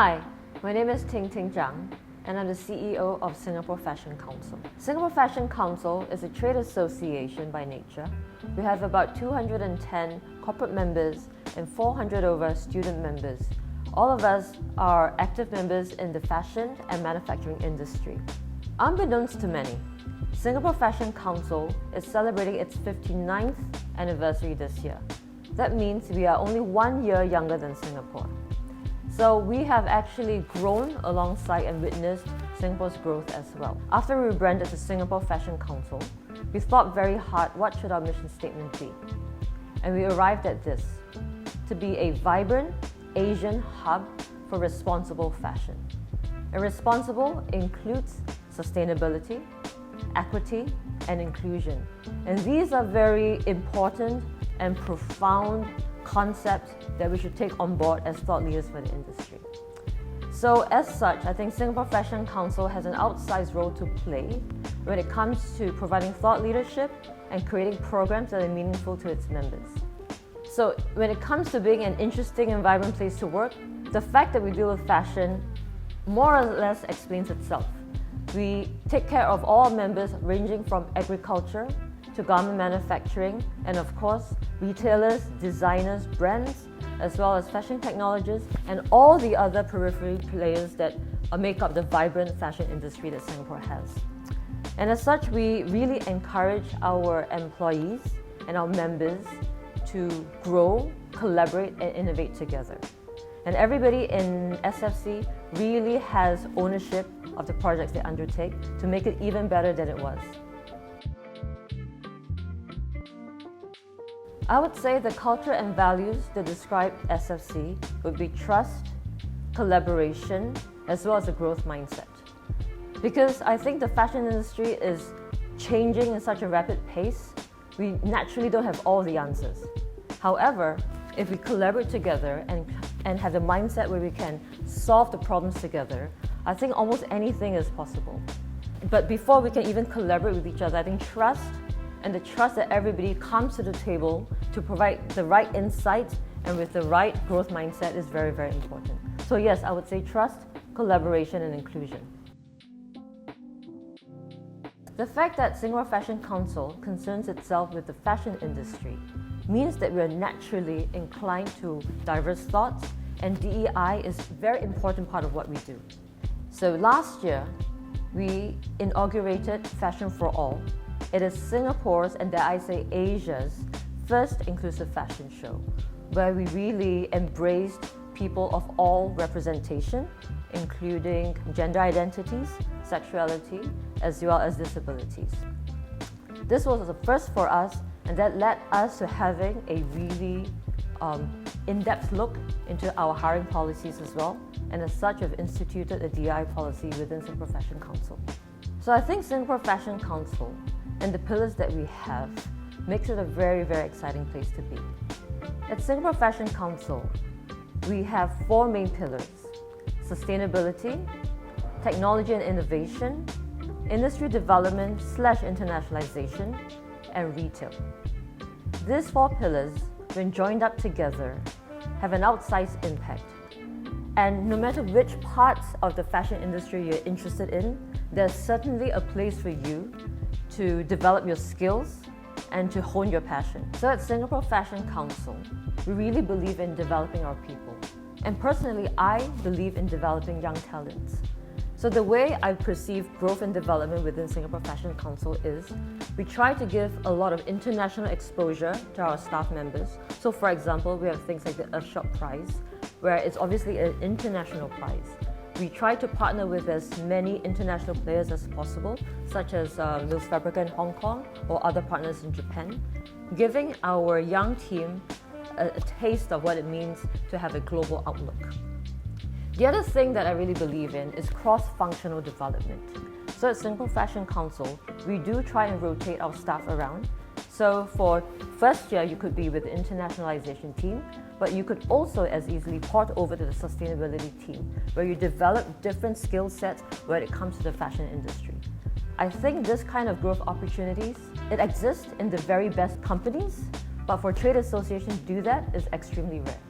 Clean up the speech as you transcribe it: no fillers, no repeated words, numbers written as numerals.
Hi, my name is Ting Ting Zhang, and I'm the CEO of Singapore Fashion Council. Singapore Fashion Council is a trade association by nature. We have about 210 corporate members and 400 over student members. All of us are active members in the fashion and manufacturing industry. Unbeknownst to many, Singapore Fashion Council is celebrating its 59th anniversary this year. That means we are only 1 year younger than Singapore. So we have actually grown alongside and witnessed Singapore's growth as well. After we rebranded to Singapore Fashion Council, we thought very hard what should our mission statement be. And we arrived at this: to be a vibrant Asian hub for responsible fashion. And responsible includes sustainability, equity, and inclusion. And these are very important and profound concepts that we should take on board as thought leaders for the industry. So as such, I think Singapore Fashion Council has an outsized role to play when it comes to providing thought leadership and creating programs that are meaningful to its members. So when it comes to being an interesting and vibrant place to work, the fact that we deal with fashion more or less explains itself. We take care of all members ranging from agriculture to garment manufacturing, and of course, retailers, designers, brands, as well as fashion technologists, and all the other periphery players that make up the vibrant fashion industry that Singapore has. And as such, we really encourage our employees and our members to grow, collaborate, and innovate together. And everybody in SFC really has ownership of the projects they undertake to make it even better than it was. I would say the culture and values that describe SFC would be trust, collaboration, as well as a growth mindset. Because I think the fashion industry is changing in such a rapid pace, we naturally don't have all the answers. However, if we collaborate together and have the mindset where we can solve the problems together, I think almost anything is possible. But before we can even collaborate with each other, I think trust and the trust that everybody comes to the table to provide the right insights and with the right growth mindset is very, very important. So yes, I would say trust, collaboration, and inclusion. The fact that Singapore Fashion Council concerns itself with the fashion industry means that we are naturally inclined to diverse thoughts, and DEI is a very important part of what we do. So last year, we inaugurated Fashion for All. It is Singapore's, and dare I say Asia's, first inclusive fashion show, where we really embraced people of all representation, including gender identities, sexuality, as well as disabilities. This was the first for us, and that led us to having a really in-depth look into our hiring policies as well, and as such have instituted a DEI policy within Singapore Fashion Council. So I think Singapore Fashion Council and the pillars that we have makes it a very, very exciting place to be. At Singapore Fashion Council, we have 4 main pillars: sustainability, technology and innovation, industry development / internationalization, and retail. These 4 pillars, when joined up together, have an outsized impact. And no matter which parts of the fashion industry you're interested in, there's certainly a place for you to develop your skills and to hone your passion. So at Singapore Fashion Council, we really believe in developing our people. And personally, I believe in developing young talents. So the way I perceive growth and development within Singapore Fashion Council is we try to give a lot of international exposure to our staff members. So for example, we have things like the Earthshop Prize, where it's obviously an international prize. We try to partner with as many international players as possible, such as Mills Fabrica in Hong Kong or other partners in Japan, giving our young team a taste of what it means to have a global outlook. The other thing that I really believe in is cross-functional development. So at Singapore Fashion Council, we do try and rotate our staff around. So for first year, you could be with the internationalization team, but you could also as easily port over to the sustainability team, where you develop different skill sets when it comes to the fashion industry. I think this kind of growth opportunities, it exists in the very best companies, but for trade associations to do that is extremely rare.